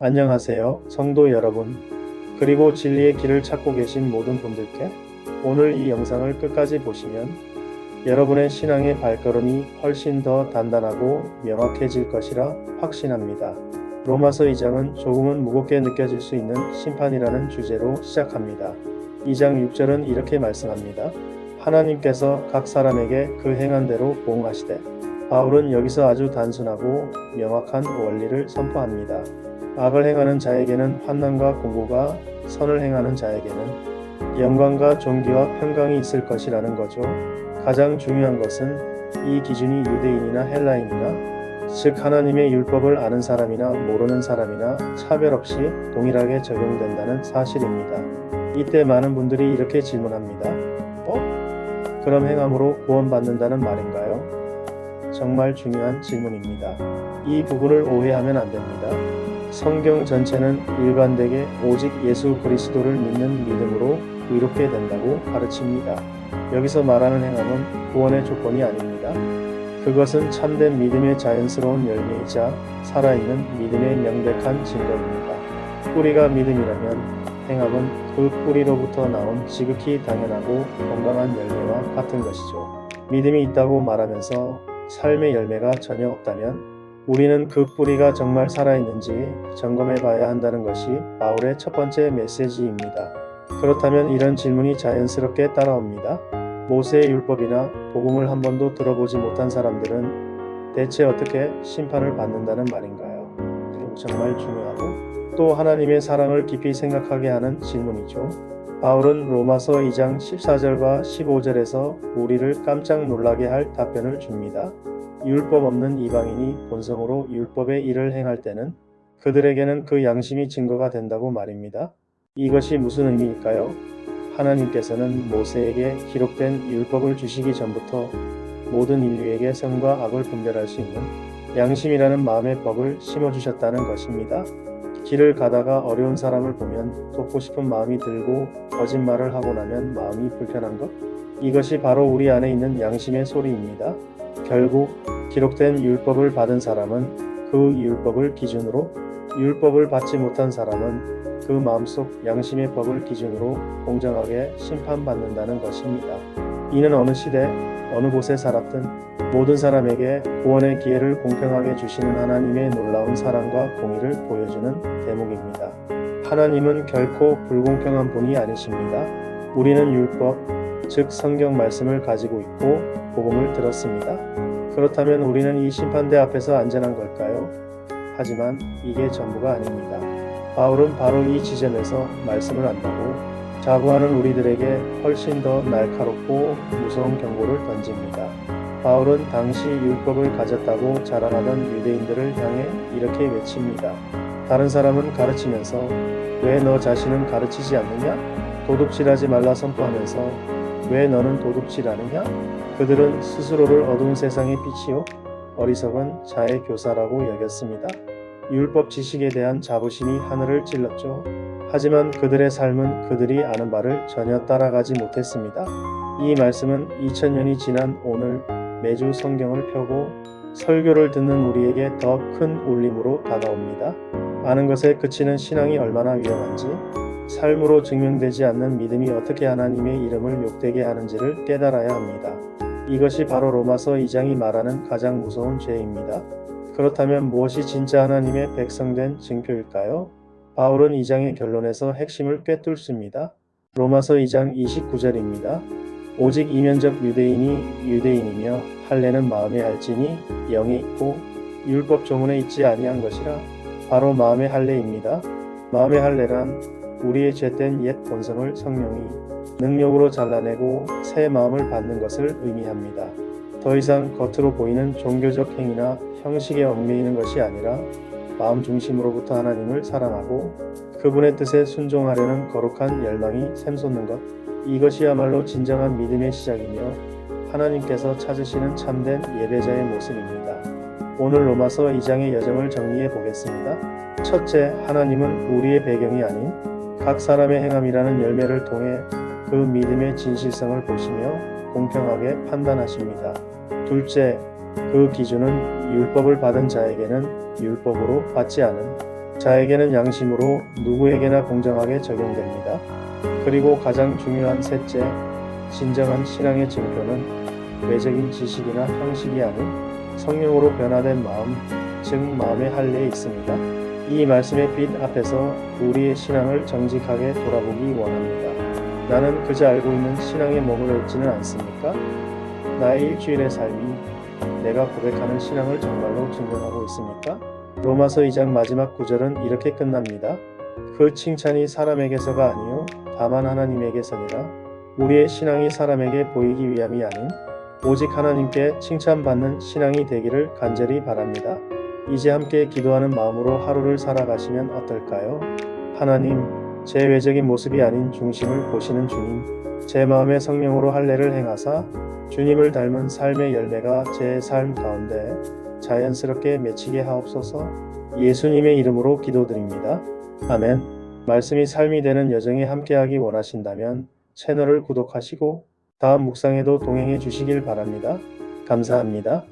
안녕하세요, 성도 여러분. 그리고 진리의 길을 찾고 계신 모든 분들께 오늘 이 영상을 끝까지 보시면 여러분의 신앙의 발걸음이 훨씬 더 단단하고 명확해질 것이라 확신합니다. 로마서 2장은 조금은 무겁게 느껴질 수 있는 심판이라는 주제로 시작합니다. 2장 6절은 이렇게 말씀합니다. 하나님께서 각 사람에게 그 행한 대로 보응하시되. 바울은 여기서 아주 단순하고 명확한 원리를 선포합니다. 악을 행하는 자에게는 환난과 공고가, 선을 행하는 자에게는 영광과 존귀와 평강이 있을 것이라는 거죠. 가장 중요한 것은 이 기준이 유대인이나 헬라인이나, 즉 하나님의 율법을 아는 사람이나 모르는 사람이나 차별 없이 동일하게 적용된다는 사실입니다. 이때 많은 분들이 이렇게 질문합니다. 그럼 행함으로 구원받는다는 말인가요? 정말 중요한 질문입니다. 이 부분을 오해하면 안 됩니다. 성경 전체는 일관되게 오직 예수 그리스도를 믿는 믿음으로 의롭게 된다고 가르칩니다. 여기서 말하는 행함은 구원의 조건이 아닙니다. 그것은 참된 믿음의 자연스러운 열매이자 살아있는 믿음의 명백한 증거입니다. 뿌리가 믿음이라면 행함은 그 뿌리로부터 나온 지극히 당연하고 건강한 열매와 같은 것이죠. 믿음이 있다고 말하면서 삶의 열매가 전혀 없다면 우리는 그 뿌리가 정말 살아있는지 점검해 봐야 한다는 것이 바울의 첫 번째 메시지입니다. 그렇다면 이런 질문이 자연스럽게 따라옵니다. 모세의 율법이나 복음을 한 번도 들어보지 못한 사람들은 대체 어떻게 심판을 받는다는 말인가요? 정말 중요하고 또 하나님의 사랑을 깊이 생각하게 하는 질문이죠. 바울은 로마서 2장 14절과 15절에서 우리를 깜짝 놀라게 할 답변을 줍니다. 율법 없는 이방인이 본성으로 율법의 일을 행할 때는 그들에게는 그 양심이 증거가 된다고 말입니다. 이것이 무슨 의미일까요? 하나님께서는 모세에게 기록된 율법을 주시기 전부터 모든 인류에게 선과 악을 분별할 수 있는 양심이라는 마음의 법을 심어주셨다는 것입니다. 길을 가다가 어려운 사람을 보면 돕고 싶은 마음이 들고 거짓말을 하고 나면 마음이 불편한 것? 이것이 바로 우리 안에 있는 양심의 소리입니다. 결국 기록된 율법을 받은 사람은 그 율법을 기준으로, 율법을 받지 못한 사람은 그 마음속 양심의 법을 기준으로 공정하게 심판받는다는 것입니다. 이는 어느 시대, 어느 곳에 살았든 모든 사람에게 구원의 기회를 공평하게 주시는 하나님의 놀라운 사랑과 공의를 보여주는 대목입니다. 하나님은 결코 불공평한 분이 아니십니다. 우리는 율법, 즉 성경 말씀을 가지고 있고 복음을 들었습니다. 그렇다면 우리는 이 심판대 앞에서 안전한 걸까요? 하지만 이게 전부가 아닙니다. 바울은 바로 이 지점에서 말씀을 안다고 자부하는 우리들에게 훨씬 더 날카롭고 무서운 경고를 던집니다. 바울은 당시 율법을 가졌다고 자랑하던 유대인들을 향해 이렇게 외칩니다. 다른 사람은 가르치면서 왜 너 자신은 가르치지 않느냐? 도둑질하지 말라 선포하면서 왜 너는 도둑질하느냐? 그들은 스스로를 어두운 세상의 빛이요 어리석은 자의 교사라고 여겼습니다. 율법 지식에 대한 자부심이 하늘을 찔렀죠. 하지만 그들의 삶은 그들이 아는 바를 전혀 따라가지 못했습니다. 이 말씀은 2000년이 지난 오늘 매주 성경을 펴고 설교를 듣는 우리에게 더 큰 울림으로 다가옵니다. 아는 것에 그치는 신앙이 얼마나 위험한지, 삶으로 증명되지 않는 믿음이 어떻게 하나님의 이름을 욕되게 하는지를 깨달아야 합니다. 이것이 바로 로마서 2장이 말하는 가장 무서운 죄입니다. 그렇다면 무엇이 진짜 하나님의 백성된 증표일까요? 바울은 2장의 결론에서 핵심을 꿰뚫습니다. 로마서 2장 29절입니다. 오직 이면적 유대인이 유대인이며 할례는 마음에 알지니 영에 있고 율법 조문에 있지 아니한 것이라. 바로 마음의 할례입니다. 마음의 할례란 우리의 죄된 옛 본성을 성령이 능력으로 잘라내고 새 마음을 받는 것을 의미합니다. 더 이상 겉으로 보이는 종교적 행위나 형식에 얽매이는 것이 아니라 마음 중심으로부터 하나님을 사랑하고 그분의 뜻에 순종하려는 거룩한 열망이 샘솟는 것, 이것이야말로 진정한 믿음의 시작이며 하나님께서 찾으시는 참된 예배자의 모습입니다. 오늘 로마서 2장의 여정을 정리해 보겠습니다. 첫째, 하나님은 우리의 배경이 아닌 각 사람의 행함이라는 열매를 통해 그 믿음의 진실성을 보시며 공평하게 판단하십니다. 둘째, 그 기준은 율법을 받은 자에게는 율법으로 받지 않은 자에게는 양심으로 누구에게나 공정하게 적용됩니다. 그리고 가장 중요한 셋째, 진정한 신앙의 증표는 외적인 지식이나 형식이 아닌 성령으로 변화된 마음, 즉 마음의 할례에 있습니다. 이 말씀의 빛 앞에서 우리의 신앙을 정직하게 돌아보기 원합니다. 나는 그저 알고 있는 신앙에 머물러 있지는 않습니까? 나의 일주일의 삶이 내가 고백하는 신앙을 정말로 증명하고 있습니까? 로마서 2장 마지막 구절은 이렇게 끝납니다. 그 칭찬이 사람에게서가 아니요 다만 하나님에게서니라. 우리의 신앙이 사람에게 보이기 위함이 아닌 오직 하나님께 칭찬받는 신앙이 되기를 간절히 바랍니다. 이제 함께 기도하는 마음으로 하루를 살아가시면 어떨까요? 하나님, 제 외적인 모습이 아닌 중심을 보시는 주님, 제 마음의 성령으로 할례를 행하사 주님을 닮은 삶의 열매가 제 삶 가운데 자연스럽게 맺히게 하옵소서. 예수님의 이름으로 기도드립니다. 아멘. 말씀이 삶이 되는 여정에 함께하기 원하신다면 채널을 구독하시고 다음 묵상에도 동행해 주시길 바랍니다. 감사합니다.